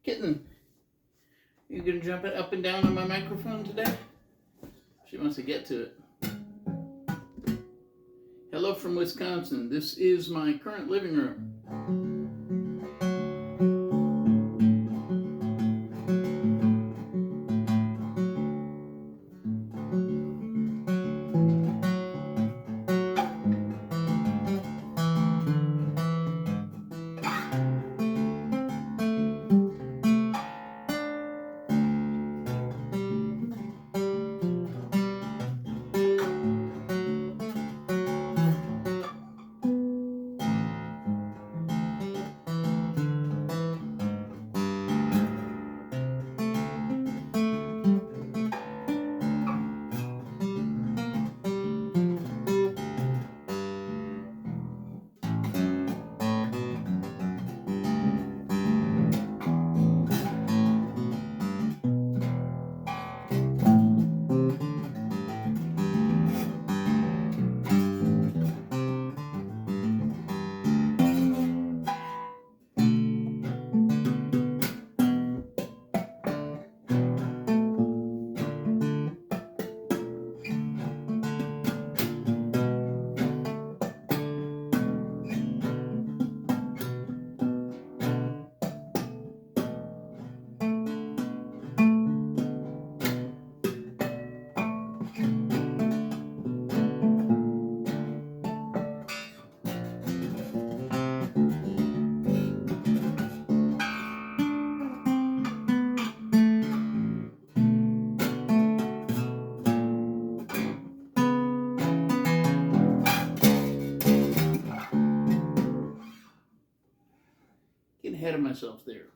Kitten, you gonna jump it up and down on my microphone today? She wants to get to it. Hello from Wisconsin. This is my current living room. Getting ahead of myself there.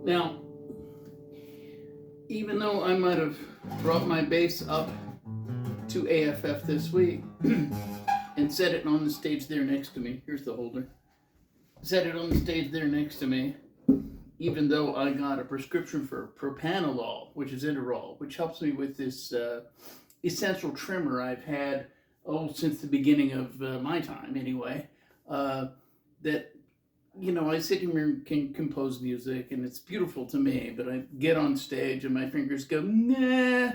Now, even though I might have brought my bass up to AFF this week and set it on the stage there next to me, here's the holder, set it on the stage there next to me, even though I got a prescription for propanolol, which is Interol, which helps me with this essential tremor I've had, since the beginning of my time anyway, that, you know, I sit here and can compose music and it's beautiful to me, but I get on stage and my fingers go, nah,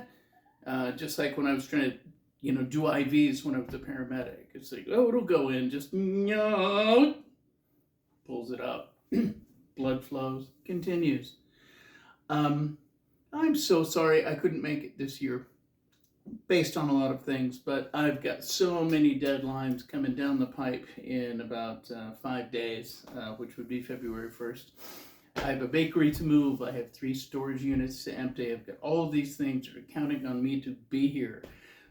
just like when I was trying to, you know, do IVs when I was a paramedic. It's like, oh, it'll go in, just, no, pulls it up, blood flows, continues. I'm so sorry I couldn't make it this year, based on a lot of things, but I've got so many deadlines coming down the pipe in about 5 days, which would be February 1st. I have a bakery to move. I have 3 storage units to empty. I've got all of these things that are counting on me to be here.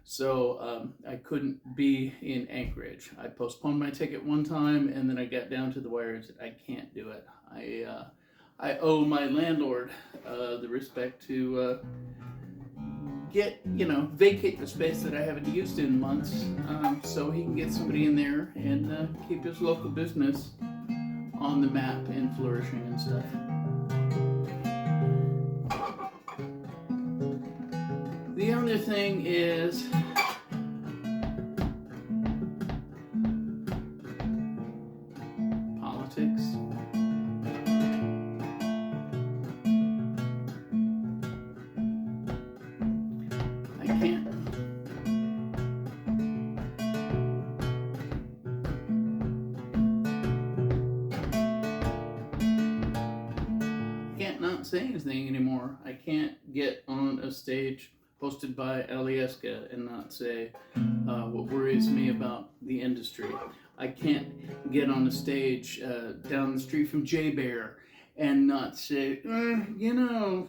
So I couldn't be in Anchorage. I postponed my ticket one time, and then I got down to the wire and said, I can't do it. I owe my landlord the respect to vacate the space that I haven't used in months, so he can get somebody in there and keep his local business on the map and flourishing and stuff. The other thing is politics. I can't. Not say anything anymore. I can't get on a stage hosted by Alieska and not say what worries me about the industry. I can't get on a stage down the street from J Bear and not say,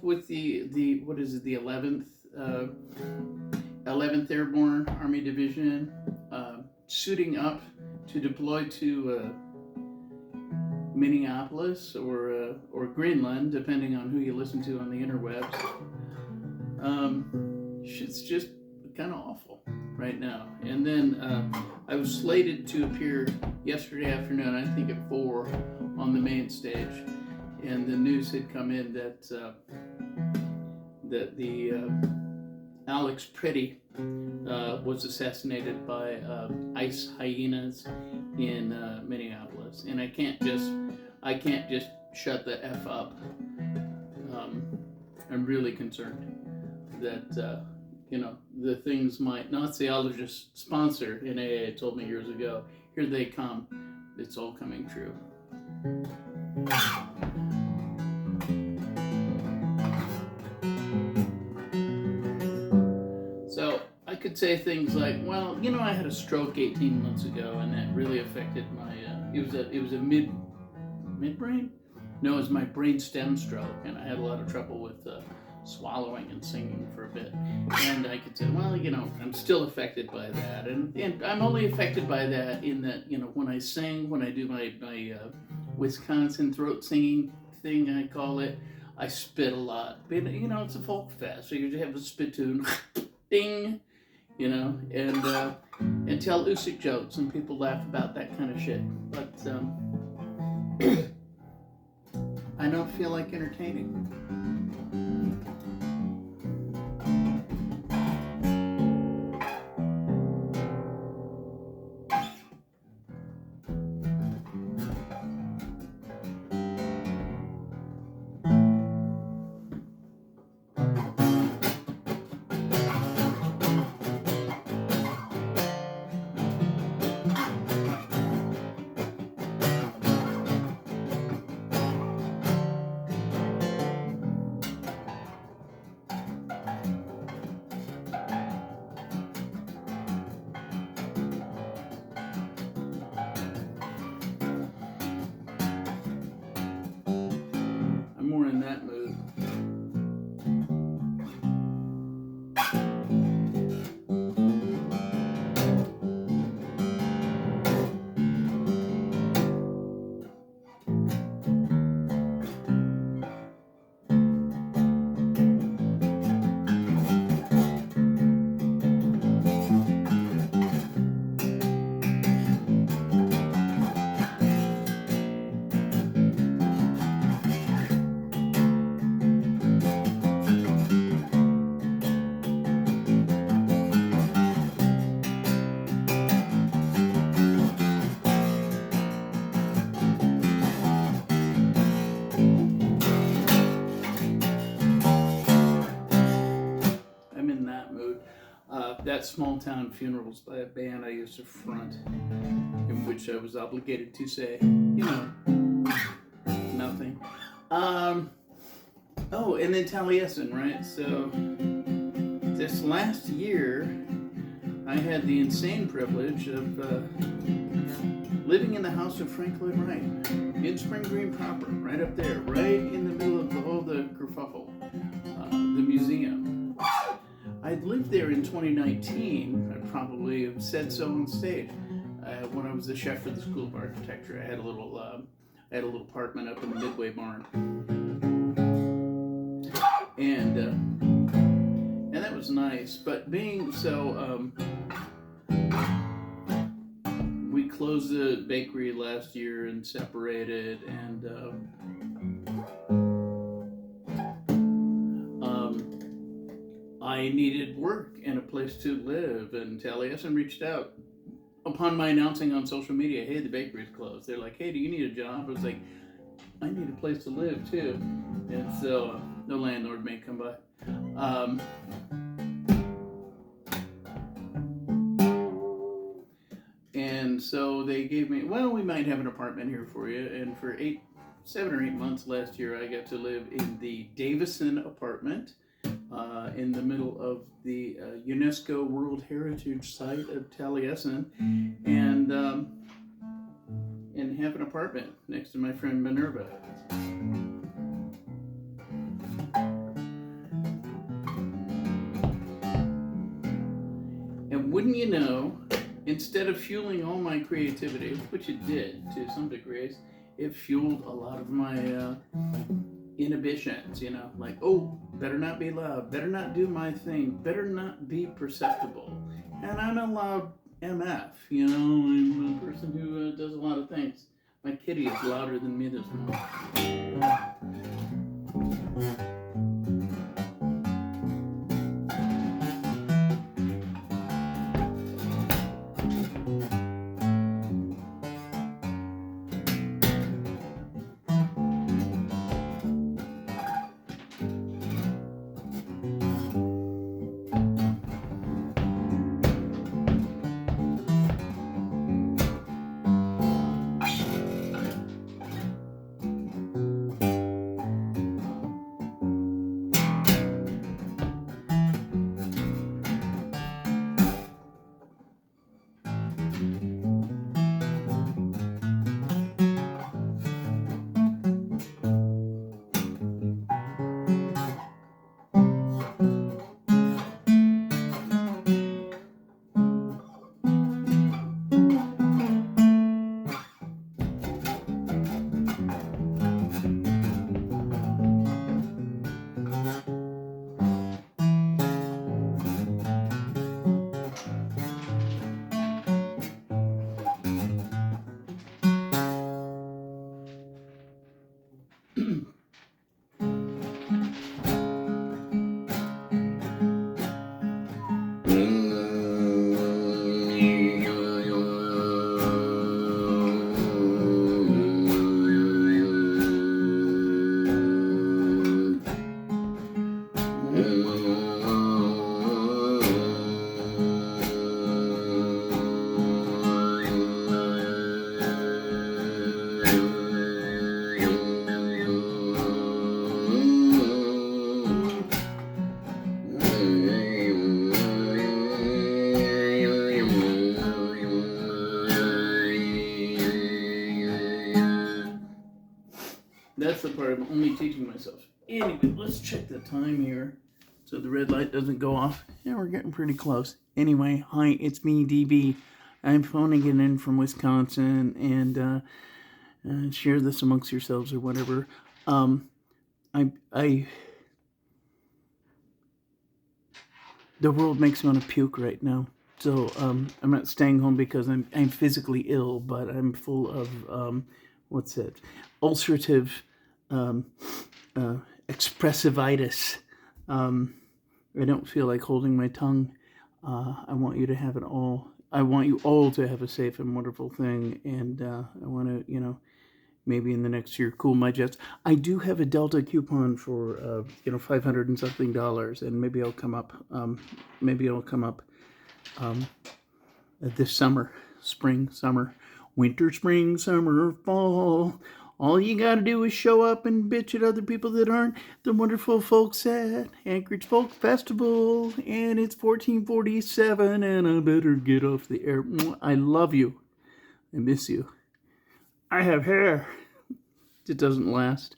with the what is it, the 11th Airborne Army Division suiting up to deploy to Minneapolis or Greenland, depending on who you listen to on the interwebs. Shit's just kind of awful right now. And then I was slated to appear yesterday afternoon, I think at 4, on the main stage, and the news had come in that the Alex Pretty was assassinated by ice hyenas in Minneapolis, and I can't just shut the F up. I'm really concerned that the things might Naziologist sponsor in AA told me years ago, here they come. It's all coming true. So I could say things like, well, I had a stroke 18 months ago, and that really affected my. It was a midbrain. No, it was my brain stem stroke, and I had a lot of trouble with swallowing and singing for a bit. And I could say, well, I'm still affected by that, and I'm only affected by that in that, when I sing, when I do my Wisconsin throat singing thing, I call it, I spit a lot. But, it's a folk fest, so you have a spittoon, ding, and tell Usyk jokes, and people laugh about that kind of shit. But I don't feel like entertaining. More in that mood. That Small Town Funerals by a band I used to front, in which I was obligated to say, nothing. Oh, and then Taliesin, right? So this last year, I had the insane privilege of living in the house of Frank Lloyd Wright in Spring Green proper, right up there, right in the middle of all the kerfuffle, the museum. I'd lived there in 2019. I probably have said so on stage. When I was the chef for the School of Architecture, I had a little apartment up in the Midway barn, and that was nice. But being so, we closed the bakery last year and separated, and I needed work and a place to live, and Taliesin reached out upon my announcing on social media, hey, the bakery's closed. They're like, hey, do you need a job? I was like, I need a place to live too. And so the landlord may come by. And so they gave me, well, we might have an apartment here for you. And for 7 or 8 months last year, I got to live in the Davison apartment in the middle of the UNESCO World Heritage Site of Taliesin, and have an apartment next to my friend Minerva. And wouldn't you know, instead of fueling all my creativity, which it did to some degrees, it fueled a lot of my inhibitions, you know, like, oh, better not be loud, better not do my thing, better not be perceptible. And I'm a loud MF, you know, I'm a person who does a lot of things. My kitty is louder than me this morning. That's the part I'm only teaching myself. Anyway, let's check the time here so the red light doesn't go off. Yeah, we're getting pretty close. Anyway, hi, it's me, DB. I'm phoning it in from Wisconsin, and share this amongst yourselves or whatever. The world makes me want to puke right now. So I'm not staying home because I'm physically ill, but I'm full of ulcerative expressivitis. I don't feel like holding my tongue. I want you to have it all. I want you all to have a safe and wonderful thing, and I want to, maybe in the next year cool my jets. I do have a Delta coupon for $500 and something, and maybe I'll come up. This summer, spring, summer, winter, spring, summer, fall. All you gotta do is show up and bitch at other people that aren't the wonderful folks at Anchorage Folk Festival, and it's 14:47, and I better get off the air. I love you. I miss you. I have hair. It doesn't last.